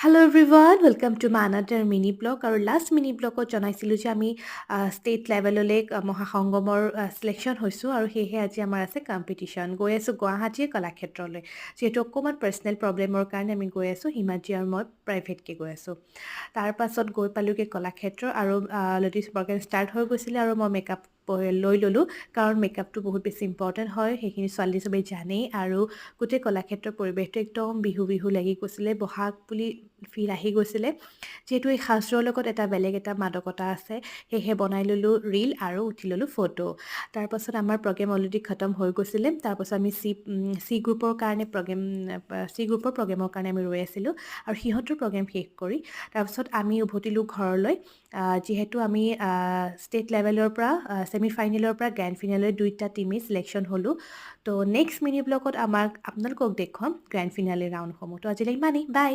Hello everyone, welcome to my another mini blog. Our last mini blog জনাইছিলোঁ যে আমি state লেভেললৈ মহাসংগমৰ selection হৈছোঁ আৰু সেয়েহে আজি আমাৰ আছে কম্পিটিশ্যন। গৈ আছোঁ গুৱাহাটীৰ কলাক্ষেত্ৰলৈ। যিহেতু অকণমান পাৰ্চনেল প্ৰব্লেমৰ কাৰণে আমি গৈ আছোঁ, হিমাজী আৰু মই প্ৰাইভেটকৈ গৈ আছোঁ। তাৰ পাছত গৈ পালোঁগৈ কলাক্ষেত্ৰ আৰু অলৰেডি প্ৰগ্ৰেম ষ্টাৰ্ট হৈ গৈছিলে আৰু মই মেকআপ লৈ ল'লোঁ, কাৰণ মেকআপটো বহুত বেছি ইম্পৰ্টেণ্ট হয়, সেইখিনি ছোৱালী চবেই জানেই। আৰু গোটেই কলাক্ষেত্ৰৰ পৰিৱেশটো একদম বিহু বিহু লাগি গৈছিলে, বহাগ বুলি ফিল আহি গৈছিলে। যিহেতু এই সাজযোৰৰ লগত এটা বেলেগ এটা মাদকতা আছে, সেয়েহে বনাই ল'লোঁ ৰীল আৰু উঠি ল'লোঁ ফটো। তাৰপাছত আমাৰ প্ৰগ্ৰেম অলৰেডি খতম হৈ গৈছিলে। তাৰপাছত আমি চি গ্ৰুপৰ প্ৰগ্ৰেমৰ কাৰণে আমি ৰৈ আছিলোঁ আৰু সিহঁতৰ প্ৰগ্ৰেম শেষ কৰি তাৰপাছত আমি উভতিলোঁ ঘৰলৈ। যিহেতু আমি ষ্টেট লেভেলৰ পৰা ছেমি ফাইনেলৰ পৰা গ্ৰেণ্ড ফিনাললৈ দুইটা টিমেই চিলেকশ্যন হ'লোঁ। তো নেক্সট মিনি ব্লগত আপোনালোকক দেখুৱাম গ্ৰেণ্ড ফিনালে ৰাউণ্ডসমূহ। তো আজিলৈ ইমানেই, বাই।